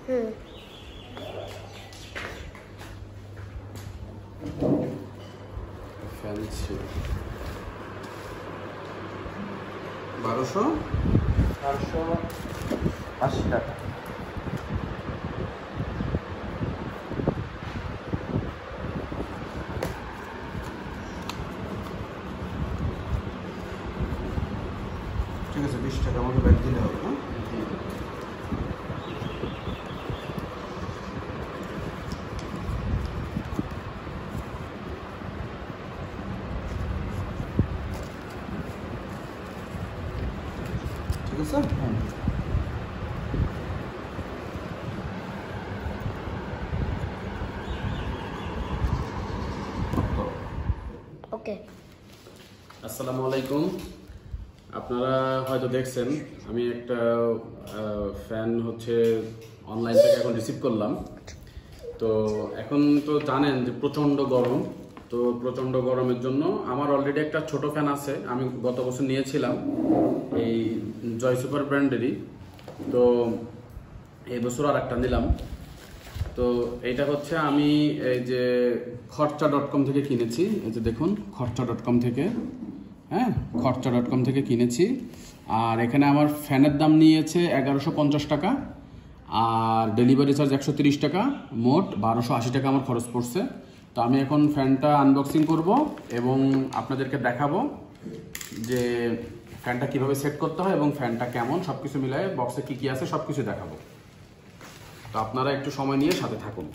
Fan ছিল 1280 টাকা। ঠিক আছে, 20 টাকা আমাকে ব্যাগ দিলে হবে। হ্যাঁ, ঠিক আছে। ওকে, আসসালামু আলাইকুম। আপনারা হয়তো দেখছেন আমি একটা ফ্যান হচ্ছে অনলাইন থেকে এখন রিসিভ করলাম। তো এখন তো জানেন যে প্রচণ্ড গরম। তো প্রচণ্ড গরমের জন্য আমার অলরেডি একটা ছোট ফ্যান আছে, আমি গত বছর নিয়েছিলাম এই জয় সুপার ব্র্যান্ডেরই। তো এই বছর আর একটা নিলাম। তো এইটা হচ্ছে আমি এই যে খরচা.com থেকে কিনেছি। এই যে দেখুন, খরচা.com থেকে, হ্যাঁ, খরচা.com থেকে কিনেছি। আর এখানে আমার ফ্যানের দাম নিয়েছে 1150 টাকা, আর ডেলিভারি চার্জ 130 টাকা, মোট 1280 টাকা আমার খরচ পড়ছে। তো আমি এখন ফ্যানটা আনবক্সিং করব এবং আপনাদেরকে দেখাবো যে ফ্যানটা কিভাবে সেট করতে হয় এবং ফ্যানটা কেমন, সব কিছু মিলায়ে বক্সে কী কী আছে সব কিছু দেখাবো। তো আপনারা একটু সময় নিয়ে সাথে থাকুন।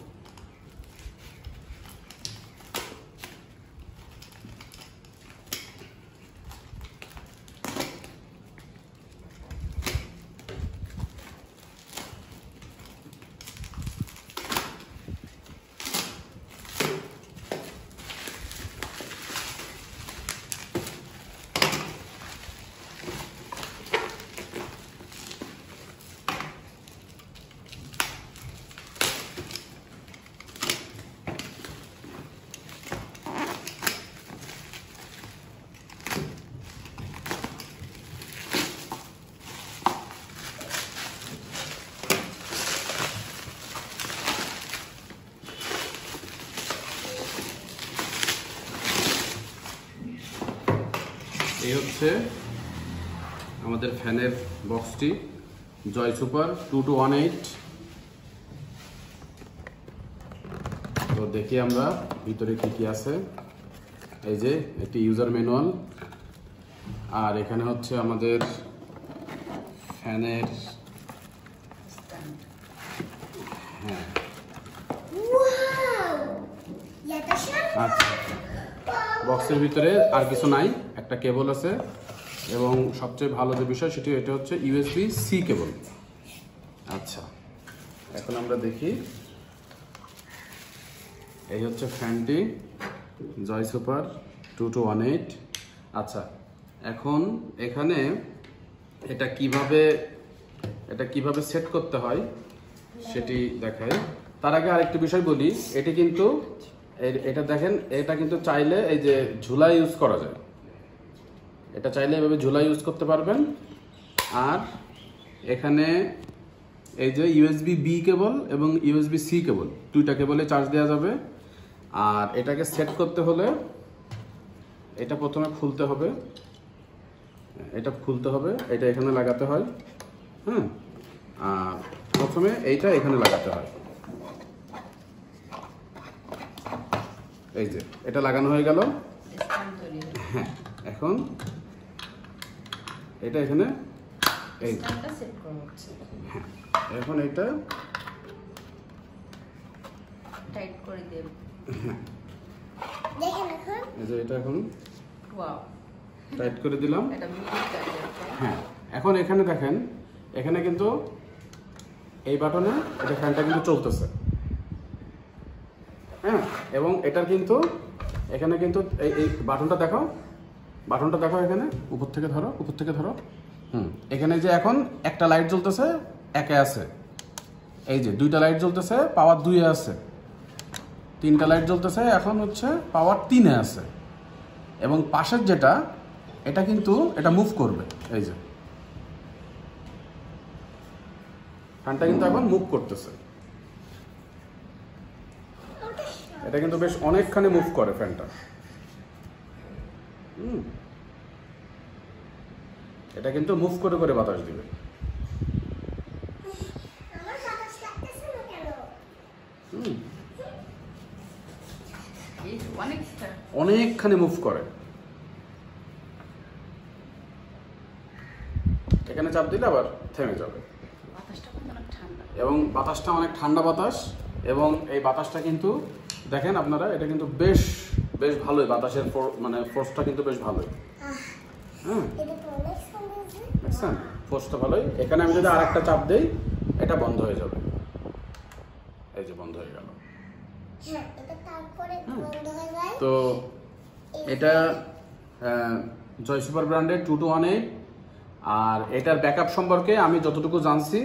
এই হচ্ছে আমাদের ফ্যানের বক্সটি, জয় সুপার 2218। তো দেখি আমরা ভিতরে কি কি আছে। এই যে একটি ইউজার ম্যানুয়াল, আর এখানে হচ্ছে আমাদের ফ্যানের, হ্যাঁ, আচ্ছা, বক্সের ভিতরে আর কিছু নাই, একটা কেবল আছে এবং সবচেয়ে ভালো যে বিষয় সেটি এটা হচ্ছে USB-C কেবল। আচ্ছা, এখন আমরা দেখি। এই হচ্ছে ফ্যানটি, জয় সুপার 2218। আচ্ছা, এখন এখানে এটা কিভাবে সেট করতে হয় সেটি দেখাই। তার আগে আরেকটি বিষয় বলি, এটি কিন্তু এটা দেখেন, এটা কিন্তু চাইলে এই যে ঝুলা ইউজ করা যায়, এটা চাইলে এভাবে ঝুলা ইউজ করতে পারবেন। আর এখানে এই যে USB-B কেবল এবং USB-C কেবল, দুইটা কেবলে চার্জ দেওয়া যাবে। আর এটাকে সেট করতে হলে এটা প্রথমে খুলতে হবে, এটা এখানে লাগাতে হয়। হ্যাঁ, আর প্রথমে এইটা এখানে লাগাতে হয়। এই যে এটা লাগানো হয়ে গেল। হ্যাঁ, এখন এটা এখানে, এই হ্যাঁ, এখন এটা টাইট করে দেব। হ্যাঁ, দেখেন এখন, এই যে এটা এখন ওয়াও, টাইট করে দিলাম। এটা মিউজিক আছে। হ্যাঁ, এখন এখানে দেখেন, এখানে কিন্তু এই বাটনে এটা ফ্যানটা কিন্তু চলতেছে। হ্যাঁ, এবং এটার কিন্তু এখানে কিন্তু এই বাটনটা দেখো, এখানে উপর থেকে ধরো। এখানে যে এখন একটা লাইট জ্বলতেছে, একে আছে। এই যে দুইটা লাইট জ্বলতেছে, পাওয়ার 2-এ আছে। তিনটা লাইট জ্বলতেছে, এখন হচ্ছে পাওয়ার 3-এ আছে। এবং পাশের যেটা, এটা কিন্তু এটা মুভ করবে। এই যে ফ্যানটা কিন্তু এখন মুভ করতেছে। এটা কিন্তু বেশ অনেকখানি মুভ করে ফ্যানটা। এটা কিন্তু মুভ করে করে বাতাস দিবে। আমার বাতাস লাগতেছে না কেন? অনেকখানি মুভ করে। এখানে চাপ দিলে আবার থেমে যাবে। এবং বাতাসটা অনেক ঠান্ডা বাতাস, এবং এই বাতাসটা কিন্তু দেখেন আপনারা, এটা কিন্তু বেশ বেশ ভালোই, বাতাসের মানে ফোর্সটা কিন্তু বেশ ভালোই। হ্যাঁ, দেখছেন ফোর্সটা ভালোই। এখানে আমি যদি আরেকটা চাপ দেই, এটা বন্ধ হয়ে যাবে। এই যে বন্ধ হয়ে গেল। তো এটা জয় সুপার ব্র্যান্ডের 2218। আর এটার ব্যাকআপ সম্পর্কে আমি যতটুকু জানছি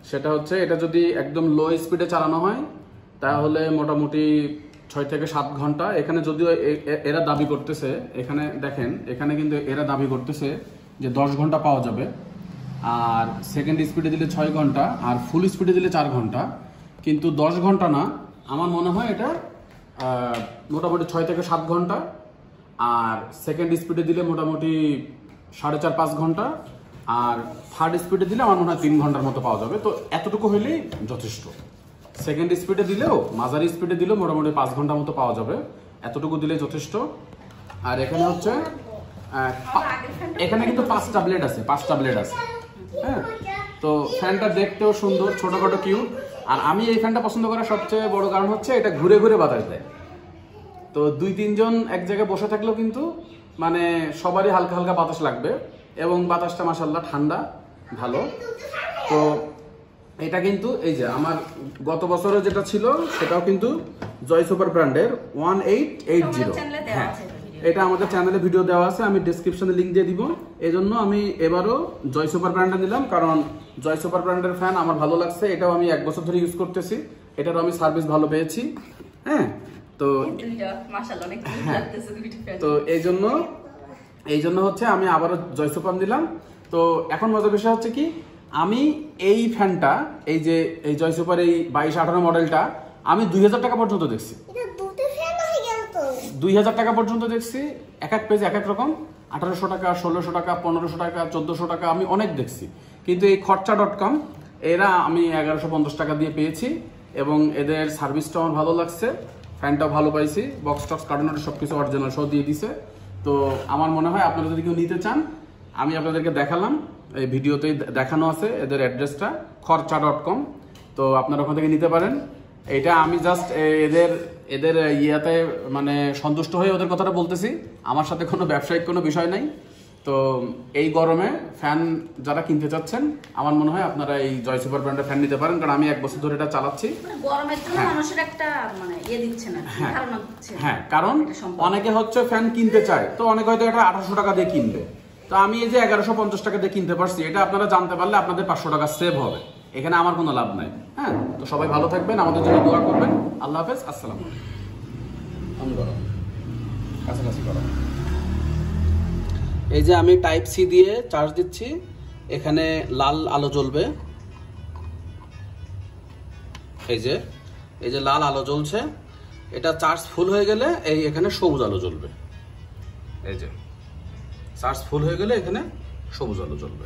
সেটা হচ্ছে, এটা যদি একদম লো স্পিডে চালানো হয় তাহলে মোটামুটি 6 থেকে 7 ঘন্টা। এখানে যদিও এরা দাবি করতেছে, এখানে দেখেন, এখানে কিন্তু এরা দাবি করতেছে যে 10 ঘন্টা পাওয়া যাবে। আর সেকেন্ড স্পিডে দিলে 6 ঘন্টা, আর ফুল স্পিডে দিলে 4 ঘন্টা। কিন্তু 10 ঘন্টা না, আমার মনে হয় এটা মোটামুটি 6 থেকে 7 ঘন্টা। আর সেকেন্ড স্পিডে দিলে মোটামুটি 4.5-5 ঘন্টা। আর থার্ড স্পিডে দিলে আমার মনে হয় 3 ঘন্টার মতো পাওয়া যাবে। তো এতটুকু হলেই যথেষ্ট। সেকেন্ড স্পিডে দিলেও, মাঝারি স্পিডে দিলেও মোটামুটি 5 ঘন্টার মতো পাওয়া যাবে, এতটুকু দিলে যথেষ্ট। আর এখানে হচ্ছে এখানে কিন্তু 5টা ব্লেড আছে, 5টা ব্লেড আছে। হ্যাঁ, তো ফ্যানটা দেখতেও সুন্দর, ছোটখাটো কিউট। আর আমি এই ফ্যানটা পছন্দ করার সবচেয়ে বড় কারণ হচ্ছে এটা ঘুরে ঘুরে বাতাস দেয়। তো 2-3 জন এক জায়গায় বসে থাকলেও কিন্তু মানে সবারই হালকা হালকা বাতাস লাগবে, এবং বাতাসটা মাশাআল্লাহ ঠান্ডা ভালো। তো এটা কিন্তু এই যে আমার গত বছরে যেটা ছিল সেটাও কিন্তু জয় সুপার ব্র্যান্ডের 1880। হ্যাঁ, এটা আমাদের চ্যানেলে ভিডিও দেওয়া আছে, আমি ডেসক্রিপশনে লিংক দিয়ে দিব। এই জন্য আমি এবারও জয় সুপার ব্র্যান্ডে নিলাম, কারণ জয় সুপার ব্র্যান্ডের ফ্যান আমার ভালো লাগছে। এটাও আমি 1 বছর ধরে ইউজ করতেছি, এটারও আমি সার্ভিস ভালো পেয়েছি। হ্যাঁ, তো তো এই জন্য হচ্ছে আমি আবারও জয় সুপার নিলাম। তো এখন মজার বিষয় হচ্ছে কি, আমি এই ফ্যানটা, এই যে এই জয় সুপার এই 2218 মডেলটা আমি 2000 টাকা পর্যন্ত দেখছি। 2000 টাকা পর্যন্ত দেখছি। এক এক পেজ এক এক রকম, 1800 টাকা, 1600 টাকা, 1500 টাকা, 1400 টাকা, আমি অনেক দেখছি। কিন্তু এই খরচা.com এরা আমি 1150 টাকা দিয়ে পেয়েছি, এবং এদের সার্ভিসটা আমার ভালো লাগছে, ফ্যানটাও ভালো পাইছি, বক্স টক্স কার্টুনের সবকিছু অরিজিনাল সহ দিয়ে দিছে। তো আমার মনে হয় আপনারা যদি কেউ নিতে চান, আমি আপনাদেরকে দেখালাম, এই ভিডিওতেই দেখানো আছে এদের অ্যাড্রেসটা, খরচা.com। তো আপনারা ওখান থেকে নিতে পারেন। এটা আমি জাস্ট এদের ইয়াতে মানে সন্তুষ্ট হয়ে ওদের কথাটা বলতেছি, আমার সাথে কোনো ব্যবসায়িক কোনো বিষয় নাই। তো এই গরমে ফ্যান যারা কিনতে চাচ্ছেন, আমার মনে হয় আপনারা এই জয় সুপার ব্র্যান্ডের ফ্যান নিতে পারেন, কারণ আমি 1 বছর ধরে এটা চালাচ্ছি। গরমের জন্য মানুষের একটা মানে ইয়ে দিচ্ছে না, ধারণা দিচ্ছে। হ্যাঁ, কারণ অনেকে হচ্ছে ফ্যান কিনতে চায়, তো অনেকে হয়তো এটা 1800 টাকা দিয়ে কিনবে। তো আমি এই যে 1150 টাকা দিয়ে কিনতে পারছি, এটা আপনারা জানতে পারলে আপনাদের 500 টাকা সেভ হবে, এখানে আমার কোনো লাভ নাই। হ্যাঁ, তো সবাই ভালো থাকবেন, আমাদের জন্য দোয়া করবেন। আল্লাহ হাফেজ, আসসালামু আলাইকুম। কাছাকাছি করো। এই যে আমি টাইপ সি দিয়ে চার্জ দিচ্ছি, এখানে লাল আলো জ্বলবে, এই যে লাল আলো জ্বলছে। এটা চার্জ ফুল হয়ে গেলে এই এখানে সবুজ আলো জ্বলবে। এই যে চার্জ ফুল হয়ে গেলে এখানে সবুজ আলো জ্বলবে।